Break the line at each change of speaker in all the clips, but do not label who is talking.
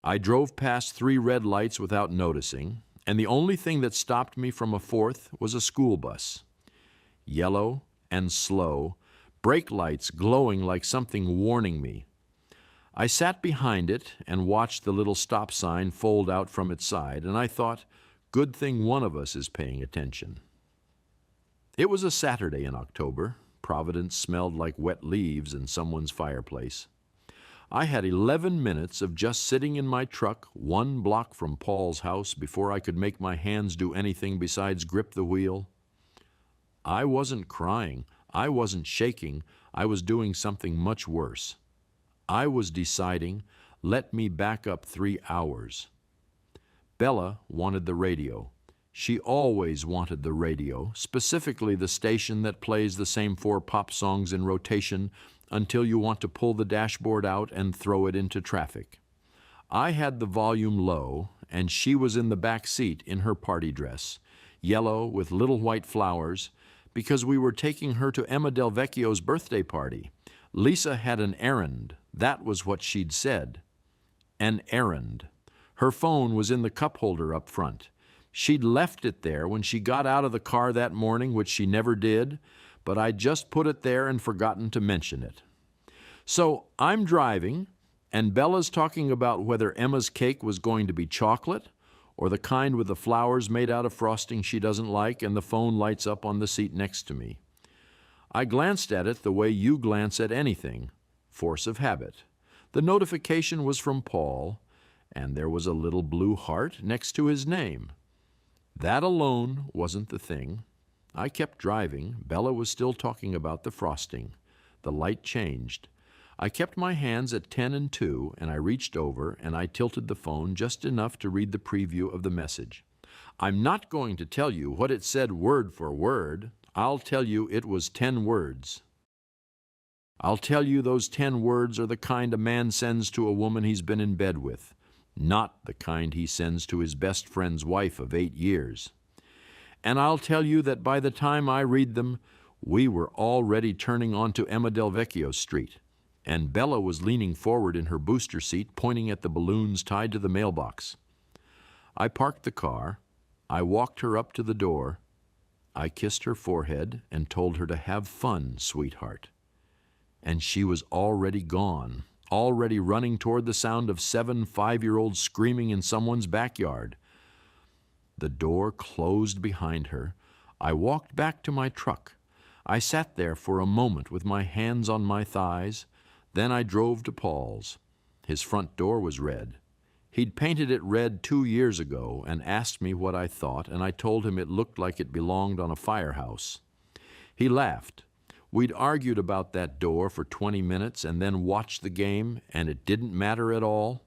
I drove past 3 red lights without noticing, and the only thing that stopped me from a fourth was a school bus. Yellow and slow, brake lights glowing like something warning me. I sat behind it and watched the little stop sign fold out from its side, and I thought, good thing one of us is paying attention. It was a Saturday in October. Providence smelled like wet leaves in someone's fireplace. I had 11 minutes of just sitting in my truck 1 block from Paul's house before I could make my hands do anything besides grip the wheel. I wasn't crying. I wasn't shaking. I was doing something much worse. I was deciding, let me back up 3 hours. Bella wanted the radio. She always wanted the radio, specifically the station that plays the same 4 pop songs in rotation until you want to pull the dashboard out and throw it into traffic. I had the volume low, and she was in the back seat in her party dress, yellow with little white flowers, because we were taking her to Emma Del Vecchio's birthday party. Lisa had an errand. That was what she'd said. An errand. Her phone was in the cup holder up front. She'd left it there when she got out of the car that morning, which she never did, but I'd just put it there and forgotten to mention it. So I'm driving, and Bella's talking about whether Emma's cake was going to be chocolate or the kind with the flowers made out of frosting she doesn't like, and the phone lights up on the seat next to me. I glanced at it the way you glance at anything, force of habit. The notification was from Paul, and there was a little blue heart next to his name. That alone wasn't the thing. I kept driving. Bella was still talking about the frosting. The light changed. I kept my hands at 10 and 2, and I reached over and I tilted the phone just enough to read the preview of the message. I'm not going to tell you what it said word for word. I'll tell you it was 10 words. I'll tell you those 10 words are the kind a man sends to a woman he's been in bed with, not the kind he sends to his best friend's wife of 8 years. And I'll tell you that by the time I read them, we were already turning onto Emma Del Vecchio Street, and Bella was leaning forward in her booster seat, pointing at the balloons tied to the mailbox. I parked the car. I walked her up to the door. I kissed her forehead and told her to have fun, sweetheart. And she was already gone, already running toward the sound of 7 5-year-olds screaming in someone's backyard. The door closed behind her. I walked back to my truck. I sat there for a moment with my hands on my thighs. Then I drove to Paul's. His front door was red. He'd painted it red 2 years ago and asked me what I thought, and I told him it looked like it belonged on a firehouse. He laughed. We'd argued about that door for 20 minutes and then watched the game, and it didn't matter at all.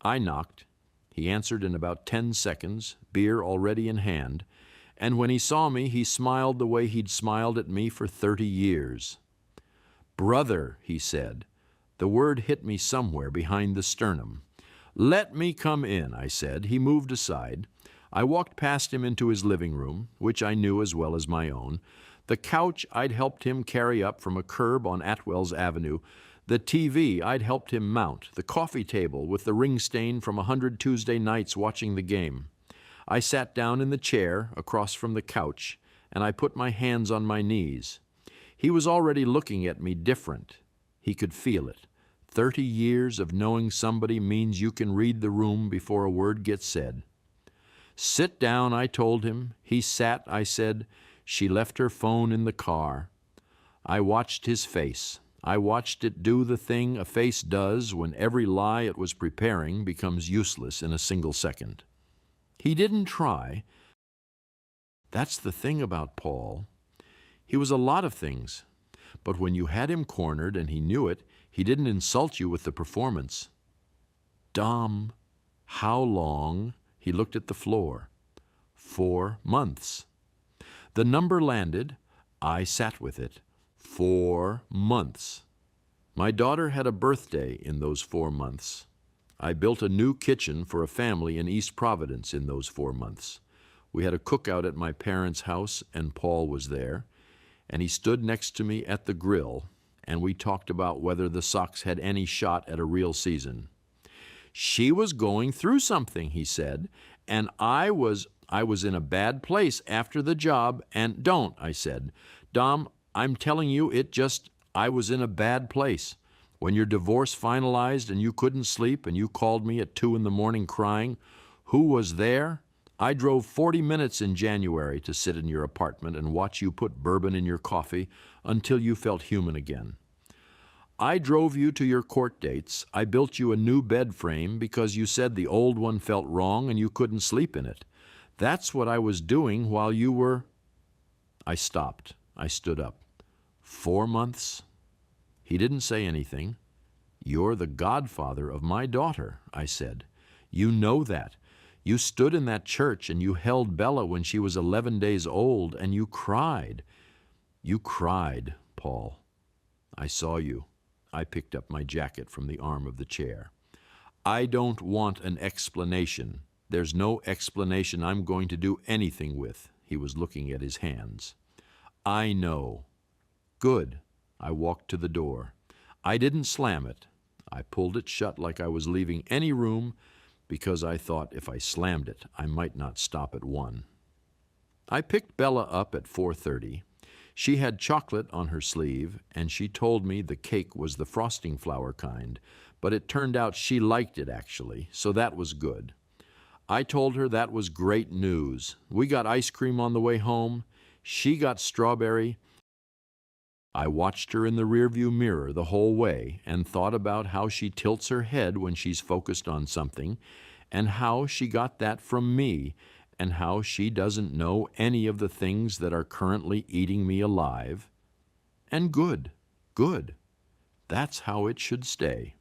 I knocked. He answered in about 10 seconds, beer already in hand, and when he saw me, he smiled the way he'd smiled at me for 30 years. "Brother," he said. The word hit me somewhere behind the sternum. "Let me come in," I said. He moved aside. I walked past him into his living room, which I knew as well as my own. The couch I'd helped him carry up from a curb on Atwell's Avenue, the TV I'd helped him mount, the coffee table with the ring stain from 100 Tuesday nights watching the game. I sat down in the chair across from the couch, and I put my hands on my knees. He was already looking at me different. He could feel it. 30 years of knowing somebody means you can read the room before a word gets said. "Sit down," I told him. He sat. I said, "She left her phone in the car." I watched his face. I watched it do the thing a face does when every lie it was preparing becomes useless in a single second. He didn't try. That's the thing about Paul. He was a lot of things, but when you had him cornered and he knew it, he didn't insult you with the performance. "Dom, how long?" He looked at the floor. 4 months. The number landed. I sat with it. 4 months. My daughter had a birthday in those 4 months. I built a new kitchen for a family in East Providence in those 4 months. We had a cookout at my parents' house, and Paul was there, and he stood next to me at the grill, and we talked about whether the Sox had any shot at a real season. She was going through something, he said, and I was in a bad place after the job, and don't, I said. Dom, I'm telling you, I was in a bad place. When your divorce finalized and you couldn't sleep and you called me at 2 in the morning crying, who was there? I drove 40 minutes in January to sit in your apartment and watch you put bourbon in your coffee until you felt human again. I drove you to your court dates. I built you a new bed frame because you said the old one felt wrong and you couldn't sleep in it. That's what I was doing while you were... I stopped. I stood up. 4 months? He didn't say anything. You're the godfather of my daughter, I said. You know that. You stood in that church and you held Bella when she was 11 days old and you cried. You cried, Paul. I saw you. I picked up my jacket from the arm of the chair. I don't want an explanation. There's no explanation I'm going to do anything with. He was looking at his hands. I know. Good. I walked to the door. I didn't slam it. I pulled it shut like I was leaving any room because I thought if I slammed it, I might not stop at 1. I picked Bella up at 4:30. She had chocolate on her sleeve, and she told me the cake was the frosting flower kind, but it turned out she liked it actually, so that was good. I told her that was great news. We got ice cream on the way home. She got strawberry. I watched her in the rearview mirror the whole way and thought about how she tilts her head when she's focused on something, and how she got that from me, and how she doesn't know any of the things that are currently eating me alive. And good. That's how it should stay.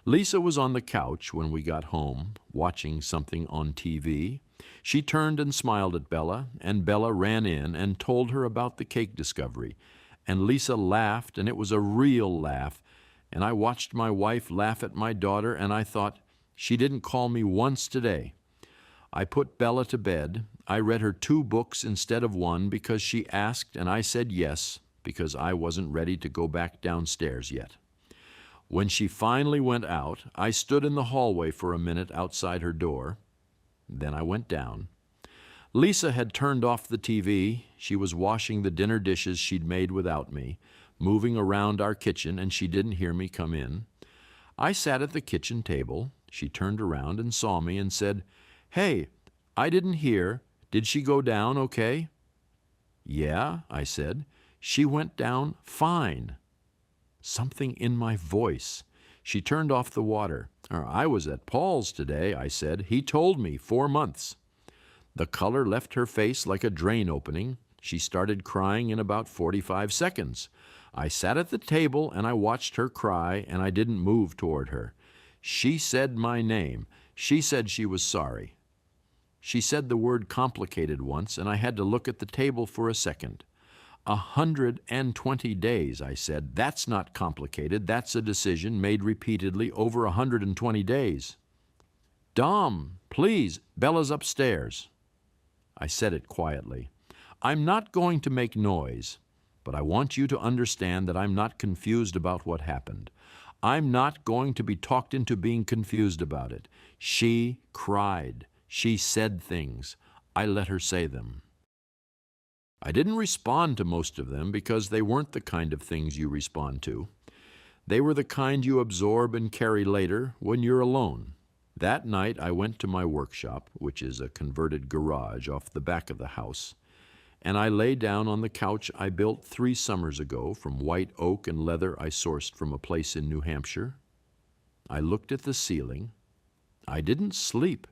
Lisa was on the couch when we got home, watching something on TV. She turned and smiled at Bella, and Bella ran in and told her about the cake discovery. And Lisa laughed, and it was a real laugh. And I watched my wife laugh at my daughter, and I thought, she didn't call me once today. I put Bella to bed. I read her 2 books instead of 1 because she asked, and I said yes, because I wasn't ready to go back downstairs yet. When she finally went out, I stood in the hallway for a minute outside her door. Then I went down. Lisa had turned off the TV. She was washing the dinner dishes she'd made without me, moving around our kitchen, and she didn't hear me come in. I sat at the kitchen table. She turned around and saw me and said, "Hey, I didn't hear. Did she go down okay?" "Yeah," I said. "She went down fine." Something in my voice. She turned off the water. "I was at Paul's today," I said. "He told me 4 months." The color left her face like a drain opening. She started crying in about 45 seconds. I sat at the table and I watched her cry, and I didn't move toward her. She said my name. She said she was sorry. She said the word complicated once, and I had to look at the table for a second. 120 days, I said. That's not complicated. That's a decision made repeatedly over 120 days. "Dom, please, Bella's upstairs." I said it quietly. "I'm not going to make noise, but I want you to understand that I'm not confused about what happened. I'm not going to be talked into being confused about it. She cried. She said things. I let her say them. I didn't respond to most of them because they weren't the kind of things you respond to. They were the kind you absorb and carry later when you're alone. That night I went to my workshop, which is a converted garage off the back of the house, and I lay down on the couch I built 3 summers ago from white oak and leather I sourced from a place in New Hampshire. I looked at the ceiling. I didn't sleep.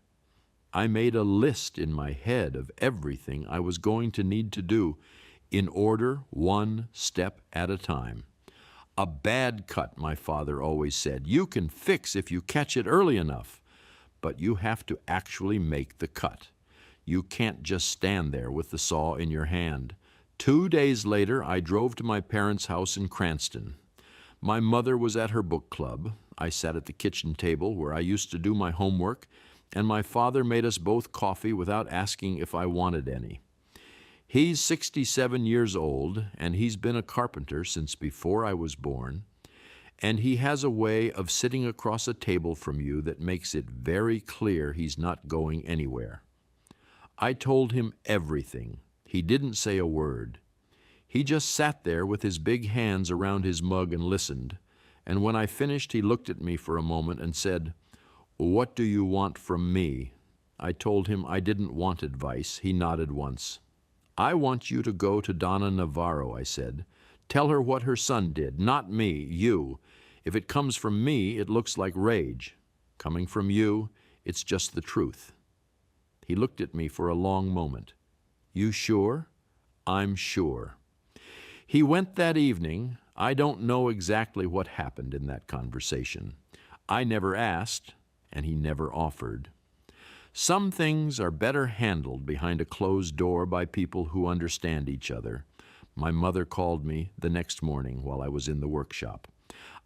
I made a list in my head of everything I was going to need to do in order, 1 step at a time. A bad cut, my father always said, you can fix if you catch it early enough, but you have to actually make the cut. You can't just stand there with the saw in your hand. 2 days later, I drove to my parents' house in Cranston. My mother was at her book club. I sat at the kitchen table where I used to do my homework, and my father made us both coffee without asking if I wanted any. He's 67 years old, and he's been a carpenter since before I was born. And he has a way of sitting across a table from you that makes it very clear he's not going anywhere. I told him everything. He didn't say a word. He just sat there with his big hands around his mug and listened, and when I finished he looked at me for a moment and said, "What do you want from me?" I told him I didn't want advice. He nodded once. "I want you to go to Donna Navarro," I said. "Tell her what her son did, not me, you. If it comes from me, it looks like rage. Coming from you, it's just the truth." He looked at me for a long moment. "You sure?" "I'm sure." He went that evening. I don't know exactly what happened in that conversation. I never asked, and he never offered. Some things are better handled behind a closed door by people who understand each other. My mother called me the next morning while I was in the workshop.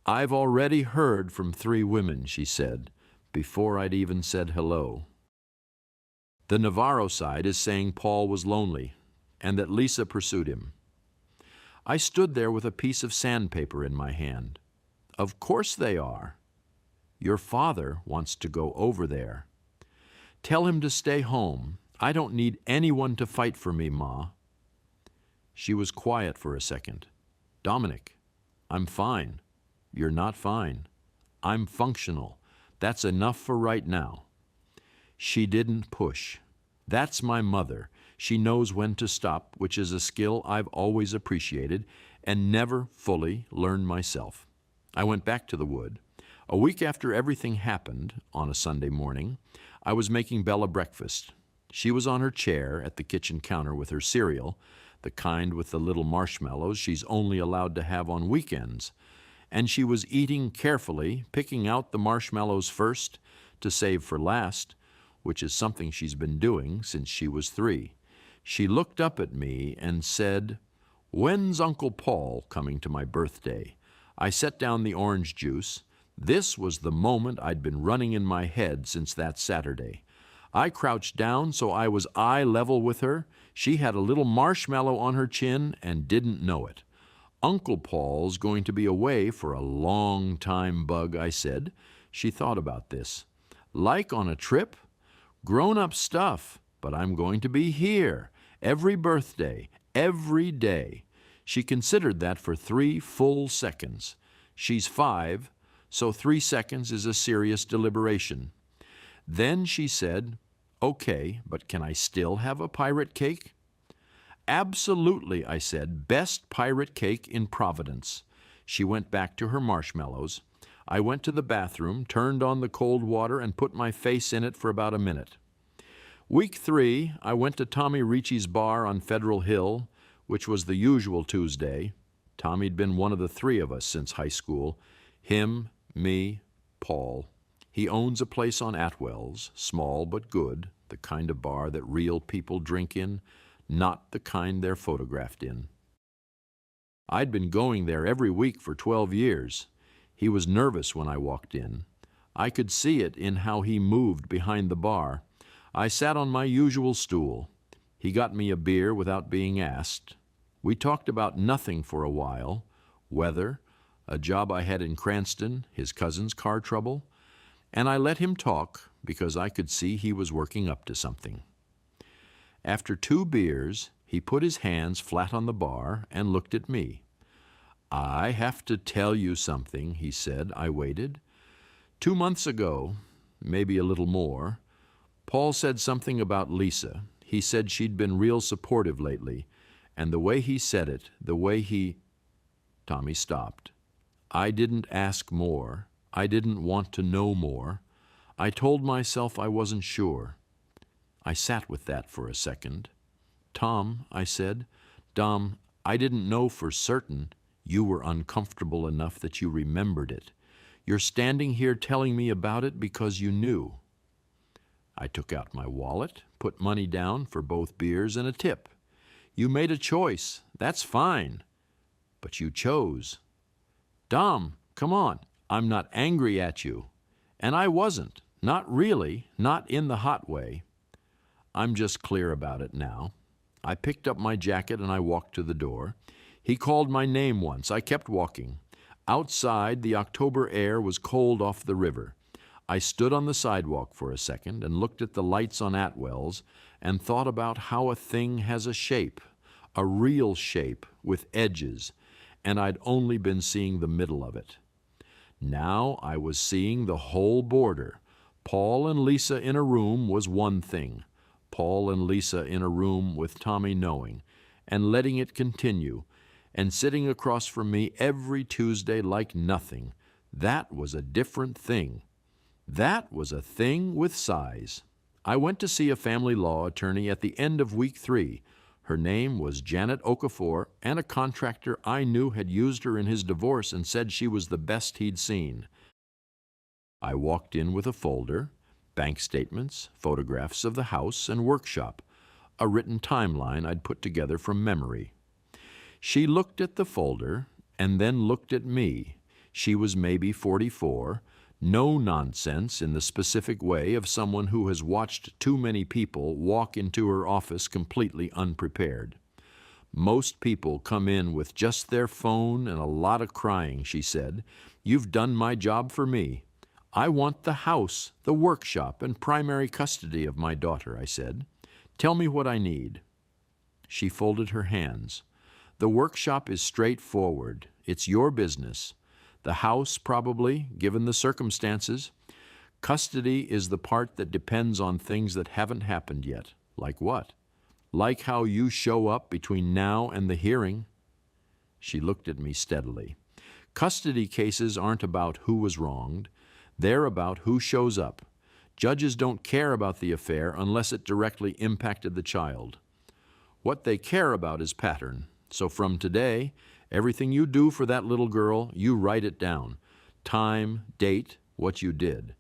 "I've already heard from 3 women," she said, before I'd even said hello. The Navarro side is saying Paul was lonely and that Lisa pursued him. I stood there with a piece of sandpaper in my hand. "Of course they are. Your father wants to go over there. Tell him to stay home. I don't need anyone to fight for me, Ma." She was quiet for a second. "Dominic, I'm fine." "You're not fine." "I'm functional. That's enough for right now." She didn't push. That's my mother. She knows when to stop, which is a skill I've always appreciated and never fully learned myself. I went back to the wood. A week after everything happened, on a Sunday morning, I was making Bella breakfast. She was on her chair at the kitchen counter with her cereal, the kind with the little marshmallows she's only allowed to have on weekends, and she was eating carefully, picking out the marshmallows first to save for last, which is something she's been doing since she was 3. She looked up at me and said, "When's Uncle Paul coming to my birthday?" I set down the orange juice. This was the moment I'd been running in my head since that Saturday. I crouched down so I was eye level with her. She had a little marshmallow on her chin and didn't know it. "Uncle Paul's going to be away for a long time, Bug," I said. She thought about this. "Like on a trip? Grown-up stuff, but I'm going to be here. Every birthday, every day." She considered that for 3 full seconds. She's 5, so 3 seconds is a serious deliberation. Then she said, "Okay, but can I still have a pirate cake?" "Absolutely," I said. "Best pirate cake in Providence." She went back to her marshmallows. I went to the bathroom, turned on the cold water, and put my face in it for about a minute. Week 3, I went to Tommy Ricci's bar on Federal Hill, which was the usual Tuesday. Tommy'd been one of the 3 of us since high school. Him, me, Paul. He owns a place on Atwell's, small but good, the kind of bar that real people drink in, not the kind they're photographed in. I'd been going there every week for 12 years. He was nervous when I walked in. I could see it in how he moved behind the bar. I sat on my usual stool. He got me a beer without being asked. We talked about nothing for a while, weather, a job I had in Cranston, his cousin's car trouble, and I let him talk because I could see he was working up to something. After 2 beers, he put his hands flat on the bar and looked at me. "I have to tell you something," he said. I waited. 2 months ago, maybe a little more, Paul said something about Lisa. He said she'd been real supportive lately, and the way he said it, the way he... Tommy stopped. I didn't ask more. I didn't want to know more. I told myself I wasn't sure. I sat with that for a second. "Tom," I said, "Dom, I didn't know for certain you were uncomfortable enough that you remembered it. You're standing here telling me about it because you knew." I took out my wallet, put money down for both beers and a tip. "You made a choice. That's fine. But you chose." "Dom, come on. I'm not angry at you." And I wasn't. Not really. Not in the hot way. I'm just clear about it now. I picked up my jacket and I walked to the door. He called my name once. I kept walking. Outside, the October air was cold off the river. I stood on the sidewalk for a second and looked at the lights on Atwell's and thought about how a thing has a shape, a real shape with edges, and I'd only been seeing the middle of it. Now I was seeing the whole border. Paul and Lisa in a room was one thing. Paul and Lisa in a room with Tommy knowing, and letting it continue, and sitting across from me every Tuesday like nothing. That was a different thing. That was a thing with size. I went to see a family law attorney at the end of week 3. Her name was Janet Okafor, and a contractor I knew had used her in his divorce and said she was the best he'd seen. I walked in with a folder, bank statements, photographs of the house and workshop, a written timeline I'd put together from memory. She looked at the folder and then looked at me. She was maybe 44, no nonsense in the specific way of someone who has watched too many people walk into her office completely unprepared. Most people come in with just their phone and a lot of crying, she said. You've done my job for me. I want the house, the workshop, and primary custody of my daughter, I said. Tell me what I need. She folded her hands. The workshop is straightforward. It's your business. The house, probably, given the circumstances. Custody is the part that depends on things that haven't happened yet. Like what? Like how you show up between now and the hearing. She looked at me steadily. Custody cases aren't about who was wronged. They're about who shows up. Judges don't care about the affair unless it directly impacted the child. What they care about is pattern. So from today, everything you do for that little girl, you write it down. Time, date, what you did.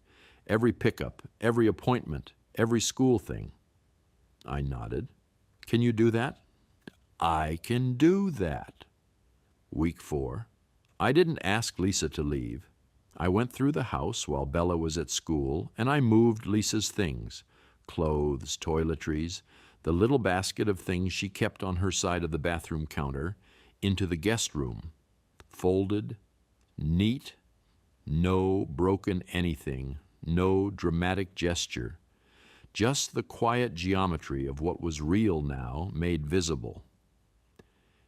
Every pickup, every appointment, every school thing. I nodded. Can you do that? I can do that. Week 4. I didn't ask Lisa to leave. I went through the house while Bella was at school, and I moved Lisa's things, clothes, toiletries, the little basket of things she kept on her side of the bathroom counter, into the guest room. Folded, neat, no broken anything, no dramatic gesture, just the quiet geometry of what was real now made visible.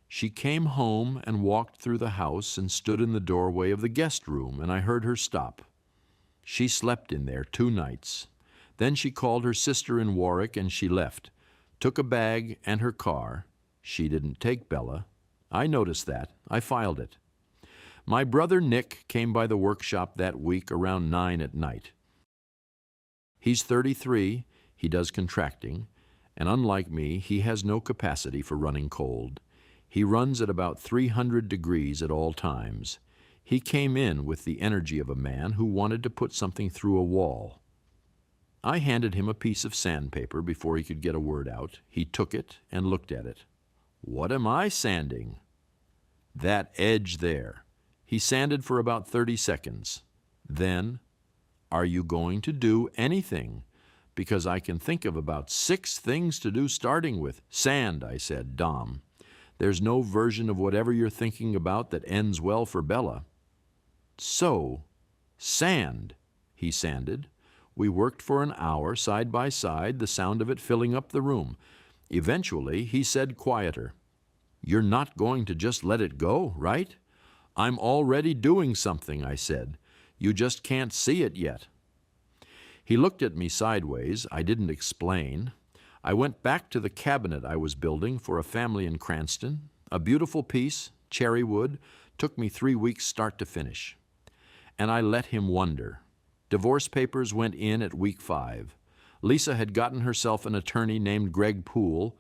She came home and walked through the house and stood in the doorway of the guest room, and I heard her stop. She slept in there 2 nights. Then she called her sister in Warwick and she left, took a bag and her car. She didn't take Bella. I noticed that. I filed it. My brother Nick came by the workshop that week around 9 at night. He's 33, he does contracting, and unlike me, he has no capacity for running cold. He runs at about 300 degrees at all times. He came in with the energy of a man who wanted to put something through a wall. I handed him a piece of sandpaper before he could get a word out. He took it and looked at it. What am I sanding? That edge there. He sanded for about 30 seconds. Then, are you going to do anything? Because I can think of about 6 things to do starting with. Sand, I said, Dom. There's no version of whatever you're thinking about that ends well for Bella. So, sand, he sanded. We worked for an hour, side by side, the sound of it filling up the room. Eventually, he said quieter, You're not going to just let it go, right? I'm already doing something, I said. You just can't see it yet. He looked at me sideways. I didn't explain. I went back to the cabinet I was building for a family in Cranston. A beautiful piece, cherry wood, took me 3 weeks start to finish. And I let him wonder. Divorce papers went in at week 5. Lisa had gotten herself an attorney named Greg Poole,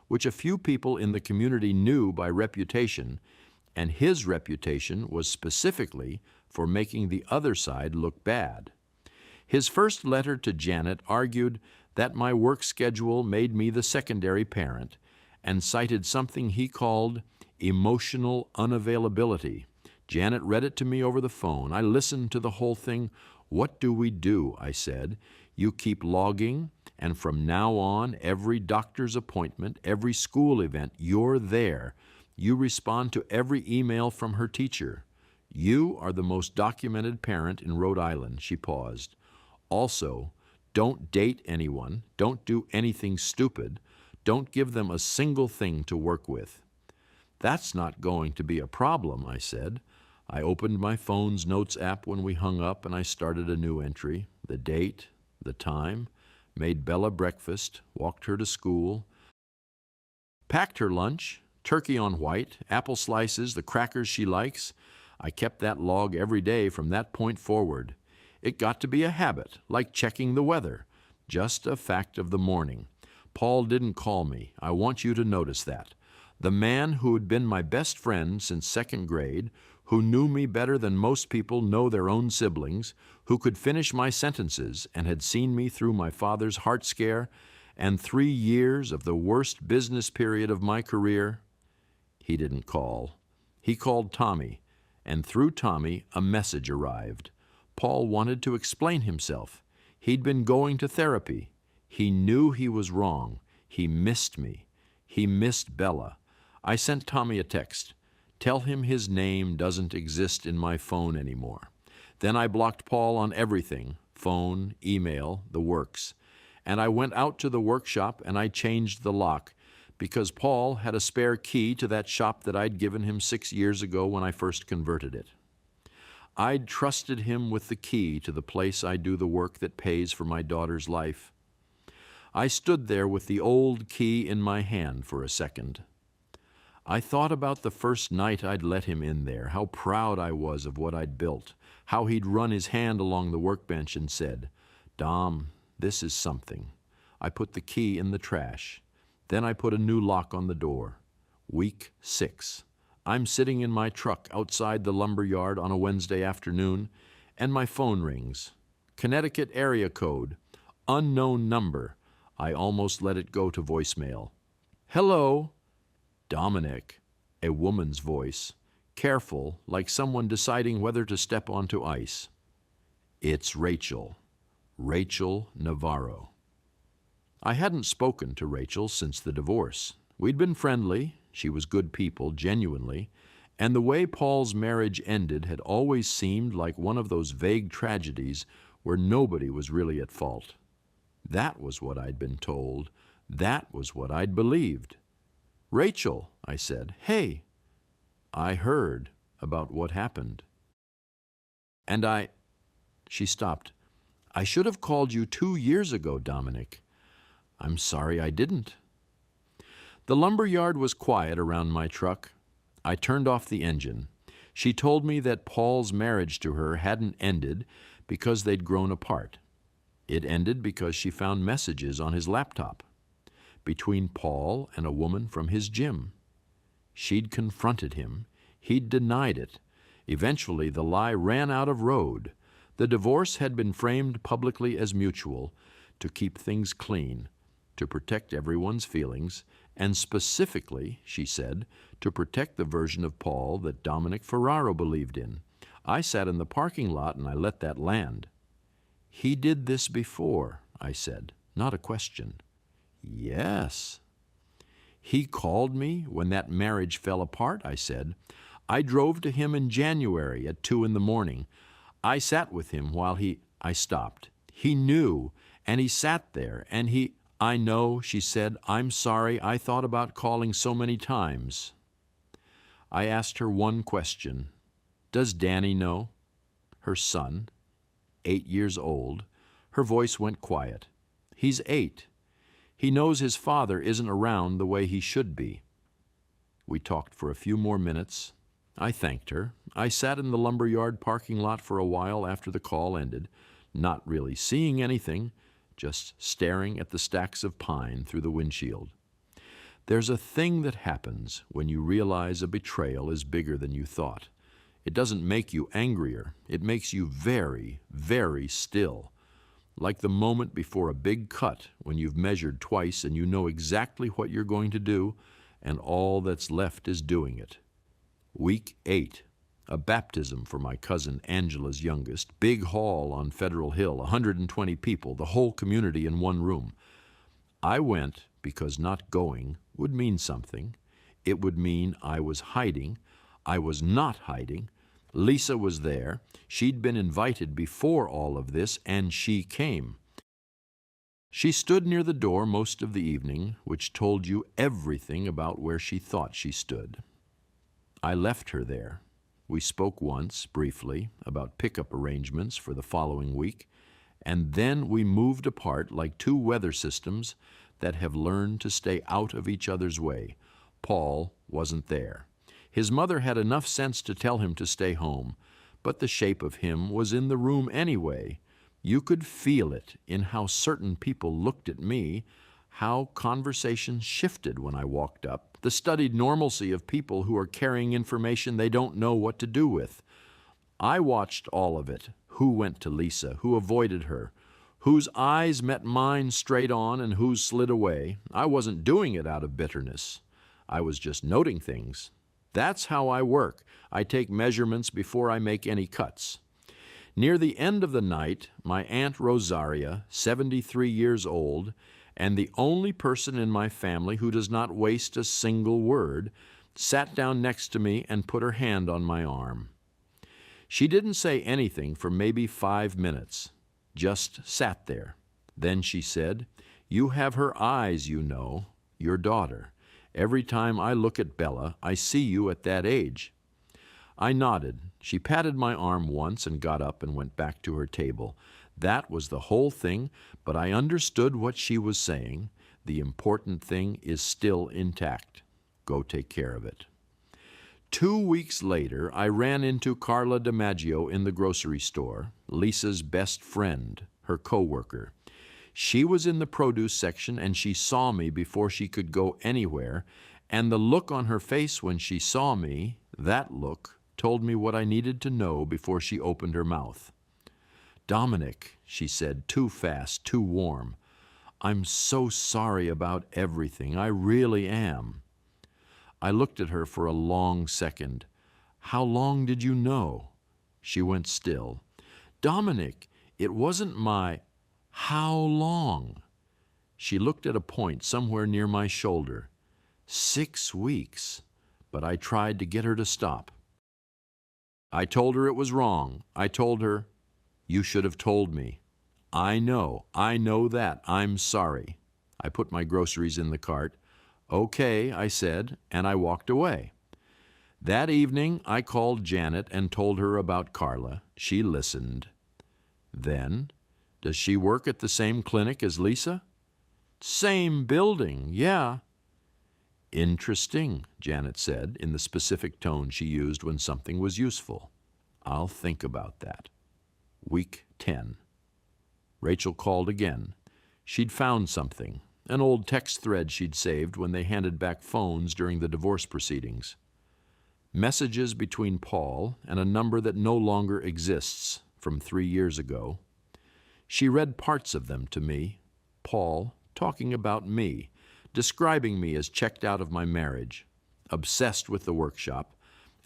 which a few people in the community knew by reputation, and his reputation was specifically for making the other side look bad. His first letter to Janet argued that my work schedule made me the secondary parent and cited something he called emotional unavailability. Janet read it to me over the phone. I listened to the whole thing. What do we do? I said. You keep logging, and from now on, every doctor's appointment, every school event, you're there. You respond to every email from her teacher. You are the most documented parent in Rhode Island, she paused. Also, don't date anyone, don't do anything stupid, don't give them a single thing to work with. That's not going to be a problem, I said. I opened my phone's notes app when we hung up and I started a new entry, the date, the time, made Bella breakfast, walked her to school, packed her lunch, turkey on white, apple slices, the crackers she likes. I kept that log every day from that point forward. It got to be a habit, like checking the weather, just a fact of the morning. Paul didn't call me. I want you to notice that. The man who had been my best friend since second grade, who knew me better than most people know their own siblings, who could finish my sentences and had seen me through my father's heart scare and 3 years of the worst business period of my career, he didn't call. He called Tommy, and through Tommy a message arrived. Paul wanted to explain himself. He'd been going to therapy. He knew he was wrong. He missed me. He missed Bella. I sent Tommy a text. Tell him his name doesn't exist in my phone anymore. Then I blocked Paul on everything, phone, email, the works. And I went out to the workshop and I changed the lock because Paul had a spare key to that shop that I'd given him 6 years ago when I first converted it. I'd trusted him with the key to the place I do the work that pays for my daughter's life. I stood there with the old key in my hand for a second. I thought about the first night I'd let him in there, how proud I was of what I'd built, how he'd run his hand along the workbench and said, "Dom, this is something." I put the key in the trash. Then I put a new lock on the door. Week 6. I'm sitting in my truck outside the lumber yard on a Wednesday afternoon, and my phone rings. Connecticut area code. Unknown number. I almost let it go to voicemail. "Hello." Dominic, a woman's voice, careful, like someone deciding whether to step onto ice. "It's Rachel. Rachel Navarro." I hadn't spoken to Rachel since the divorce. We'd been friendly, she was good people, genuinely, and the way Paul's marriage ended had always seemed like one of those vague tragedies where nobody was really at fault. That was what I'd been told. That was what I'd believed. "Rachel," I said, "hey." "I heard about what happened." "And She stopped. "I should have called you 2 years ago, Dominic." "I'm sorry I didn't." The lumber yard was quiet around my truck. I turned off the engine. She told me that Paul's marriage to her hadn't ended because they'd grown apart. It ended because she found messages on his laptop between Paul and a woman from his gym. She'd confronted him. He'd denied it. Eventually, the lie ran out of road. The divorce had been framed publicly as mutual, to keep things clean, to protect everyone's feelings, and specifically, she said, to protect the version of Paul that Dominic Ferraro believed in. I sat in the parking lot and I let that land. "He did this before," I said, not a question. "Yes." "He called me when that marriage fell apart," I said. "I drove to him in January at 2 a.m. I sat with him while I stopped. He knew, and he sat there, and he—" "I know," she said. "I'm sorry. I thought about calling so many times." I asked her one question. "Does Danny know?" Her son, 8 years old. Her voice went quiet. "He's 8. He knows his father isn't around the way he should be." We talked for a few more minutes. I thanked her. I sat in the lumberyard parking lot for a while after the call ended, not really seeing anything, just staring at the stacks of pine through the windshield. There's a thing that happens when you realize a betrayal is bigger than you thought. It doesn't make you angrier. It makes you very, very still. Like the moment before a big cut when you've measured twice and you know exactly what you're going to do, and all that's left is doing it. Week 8, a baptism for my cousin Angela's youngest, big hall on Federal Hill, 120 people, the whole community in one room. I went because not going would mean something. It would mean I was hiding. I was not hiding. Lisa was there. She'd been invited before all of this, and she came. She stood near the door most of the evening, which told you everything about where she thought she stood. I left her there. We spoke once, briefly, about pickup arrangements for the following week, and then we moved apart like two weather systems that have learned to stay out of each other's way. Paul wasn't there. His mother had enough sense to tell him to stay home, but the shape of him was in the room anyway. You could feel it in how certain people looked at me, how conversation shifted when I walked up, the studied normalcy of people who are carrying information they don't know what to do with. I watched all of it, who went to Lisa, who avoided her, whose eyes met mine straight on and whose slid away. I wasn't doing it out of bitterness. I was just noting things. That's how I work. I take measurements before I make any cuts. Near the end of the night, my Aunt Rosaria, 73 years old, and the only person in my family who does not waste a single word, sat down next to me and put her hand on my arm. She didn't say anything for maybe 5 minutes, just sat there. Then she said, "You have her eyes, you know, your daughter. Every time I look at Bella, I see you at that age." I nodded. She patted my arm once and got up and went back to her table. That was the whole thing, but I understood what she was saying. The important thing is still intact. Go take care of it. 2 weeks later, I ran into Carla DiMaggio in the grocery store, Lisa's best friend, her co-worker. She was in the produce section, and she saw me before she could go anywhere, and the look on her face when she saw me, that look, told me what I needed to know before she opened her mouth. "Dominic," she said, too fast, too warm, "I'm so sorry about everything. I really am." I looked at her for a long second. "How long did you know?" She went still. "Dominic, it wasn't my—" "How long?" She looked at a point somewhere near my shoulder. 6 weeks. But I tried to get her to stop. I told her it was wrong. I told her, "You should have told me." I know that. I'm sorry." I put my groceries in the cart. "Okay," I said, and I walked away. That evening, I called Janet and told her about Carla. She listened. Then, "Does she work at the same clinic as Lisa?" "Same building, yeah." "Interesting," Janet said, in the specific tone she used when something was useful. "I'll think about that." Week 10. Rachel called again. She'd found something, an old text thread she'd saved when they handed back phones during the divorce proceedings. Messages between Paul and a number that no longer exists from 3 years ago. She read parts of them to me. Paul talking about me, describing me as checked out of my marriage, obsessed with the workshop,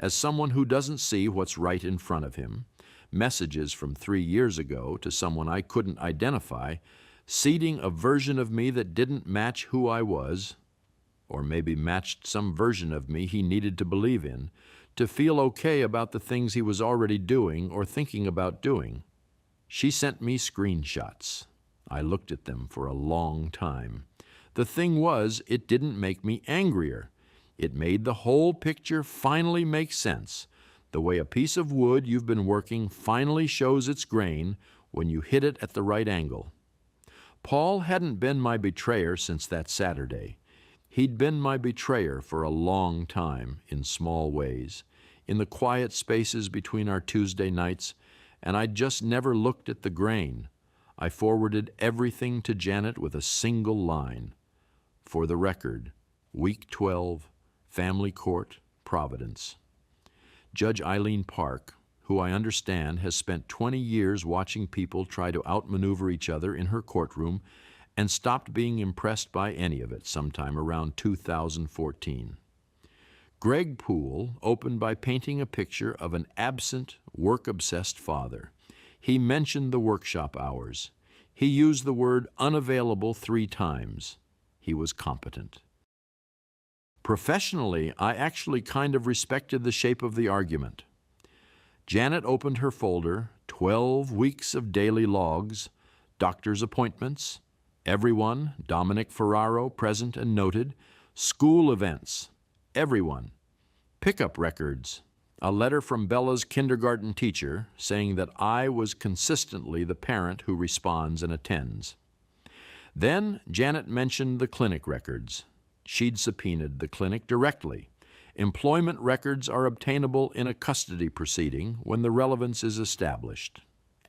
as someone who doesn't see what's right in front of him, messages from 3 years ago to someone I couldn't identify, seeding a version of me that didn't match who I was, or maybe matched some version of me he needed to believe in, to feel okay about the things he was already doing or thinking about doing. She sent me screenshots. I looked at them for a long time. The thing was, it didn't make me angrier. It made the whole picture finally make sense, the way a piece of wood you've been working finally shows its grain when you hit it at the right angle. Paul hadn't been my betrayer since that Saturday. He'd been my betrayer for a long time, in small ways, in the quiet spaces between our Tuesday nights, and I'd just never looked at the grain. I forwarded everything to Janet with a single line. For the record, Week 12, Family Court, Providence. Judge Eileen Park, who I understand has spent 20 years watching people try to outmaneuver each other in her courtroom and stopped being impressed by any of it sometime around 2014. Greg Poole opened by painting a picture of an absent, work-obsessed father. He mentioned the workshop hours. He used the word unavailable 3 times. He was competent. Professionally, I actually kind of respected the shape of the argument. Janet opened her folder, 12 weeks of daily logs, doctor's appointments, everyone, Dominic Ferraro, present and noted, school events, everyone, pickup records, a letter from Bella's kindergarten teacher saying that I was consistently the parent who responds and attends. Then Janet mentioned the clinic records. She'd subpoenaed the clinic directly. Employment records are obtainable in a custody proceeding when the relevance is established.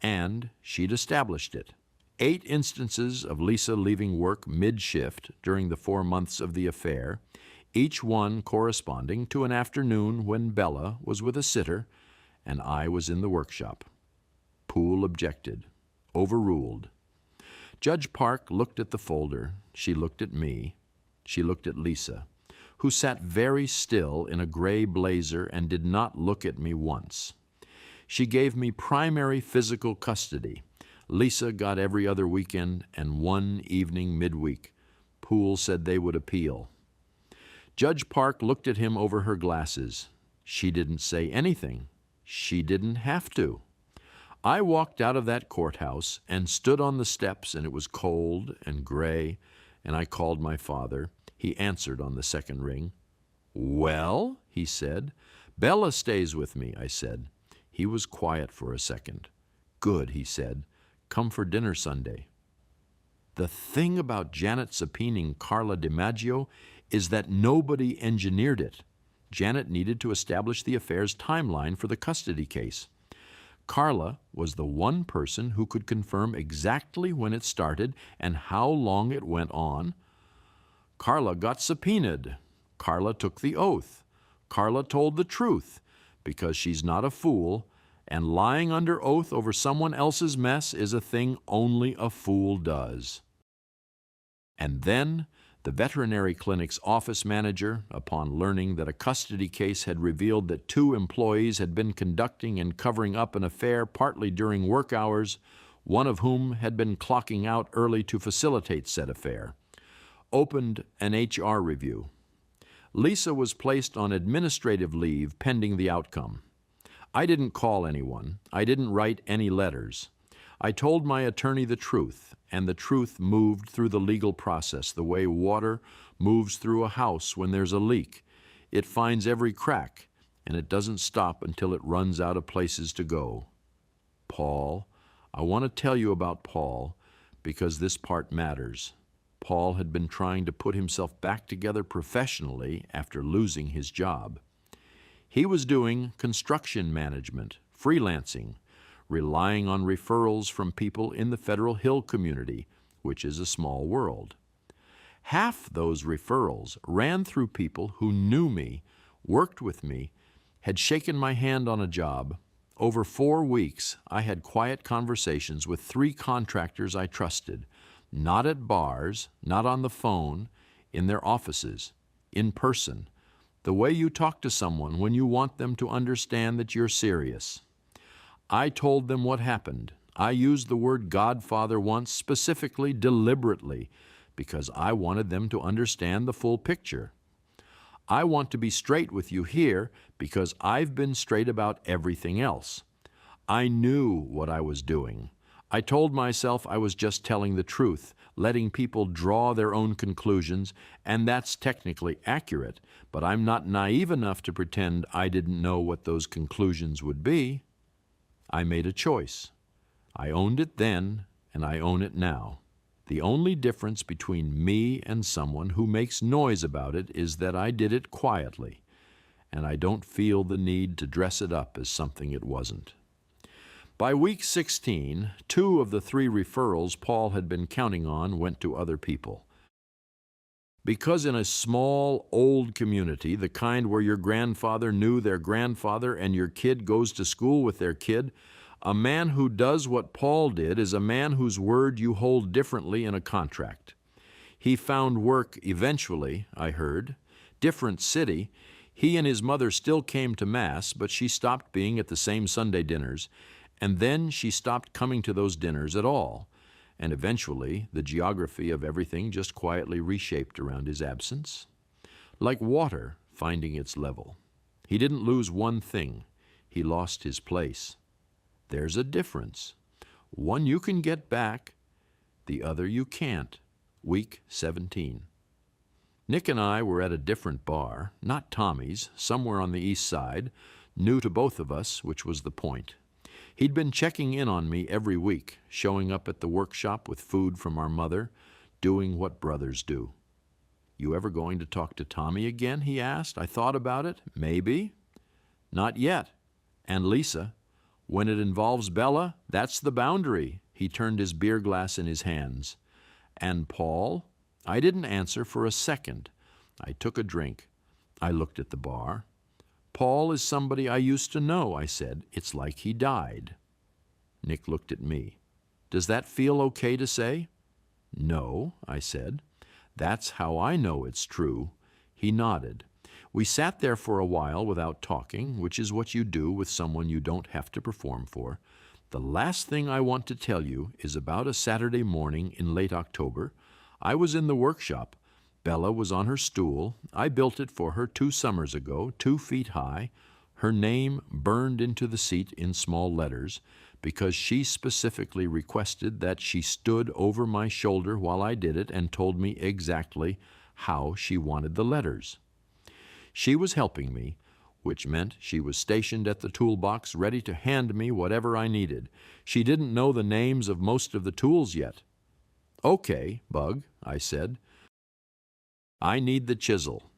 And she'd established it. 8 instances of Lisa leaving work mid-shift during the 4 months of the affair, each one corresponding to an afternoon when Bella was with a sitter and I was in the workshop. Poole objected. Overruled. Judge Park looked at the folder. She looked at me. She looked at Lisa, who sat very still in a gray blazer and did not look at me once. She gave me primary physical custody. Lisa got every other weekend and 1 evening midweek. Poole said they would appeal. Judge Park looked at him over her glasses. She didn't say anything. She didn't have to. I walked out of that courthouse and stood on the steps, and it was cold and gray, and I called my father. He answered on the second ring. "Well," he said. "Bella stays with me," I said. He was quiet for a second. "Good," he said. "Come for dinner Sunday." The thing about Janet subpoenaing Carla DiMaggio is that nobody engineered it. Janet needed to establish the affair's timeline for the custody case. Carla was the one person who could confirm exactly when it started and how long it went on. Carla got subpoenaed. Carla took the oath. Carla told the truth, because she's not a fool, and lying under oath over someone else's mess is a thing only a fool does. And then the veterinary clinic's office manager, upon learning that a custody case had revealed that 2 employees had been conducting and covering up an affair partly during work hours, one of whom had been clocking out early to facilitate said affair, opened an HR review. Lisa was placed on administrative leave pending the outcome. I didn't call anyone. I didn't write any letters. I told my attorney the truth, and the truth moved through the legal process the way water moves through a house when there's a leak. It finds every crack, and it doesn't stop until it runs out of places to go. Paul, I want to tell you about Paul, because this part matters. Paul had been trying to put himself back together professionally after losing his job. He was doing construction management, freelancing, relying on referrals from people in the Federal Hill community, which is a small world. Half those referrals ran through people who knew me, worked with me, had shaken my hand on a job. Over 4 weeks, I had quiet conversations with 3 contractors I trusted, not at bars, not on the phone, in their offices, in person, the way you talk to someone when you want them to understand that you're serious. I told them what happened. I used the word Godfather once, specifically, deliberately, because I wanted them to understand the full picture. I want to be straight with you here because I've been straight about everything else. I knew what I was doing. I told myself I was just telling the truth, letting people draw their own conclusions, and that's technically accurate, but I'm not naive enough to pretend I didn't know what those conclusions would be. I made a choice. I owned it then, and I own it now. The only difference between me and someone who makes noise about it is that I did it quietly, and I don't feel the need to dress it up as something it wasn't. By week 16, 2 of the 3 referrals Paul had been counting on went to other people. Because in a small, old community, the kind where your grandfather knew their grandfather and your kid goes to school with their kid, a man who does what Paul did is a man whose word you hold differently in a contract. He found work eventually, I heard. Different city. He and his mother still came to Mass, but she stopped being at the same Sunday dinners, and then she stopped coming to those dinners at all. And eventually, the geography of everything just quietly reshaped around his absence. Like water finding its level. He didn't lose one thing. he lost his place. There's a difference. One you can get back, the other you can't. Week 17. Nick and I were at a different bar, not Tommy's, somewhere on the east side, new to both of us, which was the point. He'd been checking in on me every week, showing up at the workshop with food from our mother, doing what brothers do. "You ever going to talk to Tommy again?" he asked. I thought about it. Maybe. "Not yet. And Lisa, when it involves Bella, that's the boundary." He turned his beer glass in his hands. "And Paul?" I didn't answer for a second. I took a drink. I looked at the bar. "Paul is somebody I used to know," I said. "It's like he died." Nick looked at me. "Does that feel okay to say?" "No," I said. "That's how I know it's true." He nodded. We sat there for a while without talking, which is what you do with someone you don't have to perform for. The last thing I want to tell you is about a Saturday morning in late October. I was in the workshop. Bella was on her stool. I built it for her 2 summers ago, 2 feet high. Her name burned into the seat in small letters because she specifically requested that she stood over my shoulder while I did it and told me exactly how she wanted the letters. She was helping me, which meant she was stationed at the toolbox ready to hand me whatever I needed. She didn't know the names of most of the tools yet. "Okay, Bug," I said. "I need the chisel."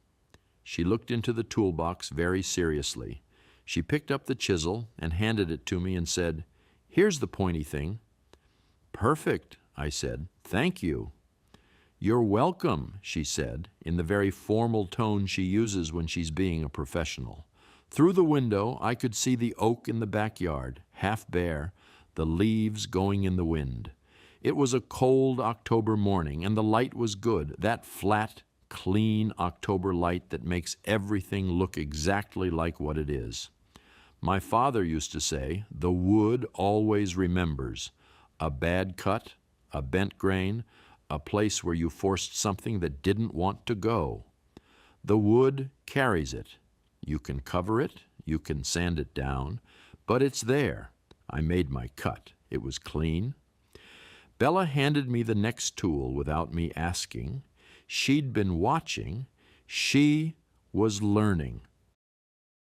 She looked into the toolbox very seriously. She picked up the chisel and handed it to me and said, "Here's the pointy thing." "Perfect," I said. "Thank you." "You're welcome," she said, in the very formal tone she uses when she's being a professional. Through the window, I could see the oak in the backyard, half bare, the leaves going in the wind. It was a cold October morning, and the light was good, that flat, clean October light that makes everything look exactly like what it is. My father used to say, "The wood always remembers. A bad cut, a bent grain, a place where you forced something that didn't want to go. The wood carries it. You can cover it, you can sand it down, but it's there. I made my cut. It was clean." Bella handed me the next tool without me asking. She'd been watching. She was learning.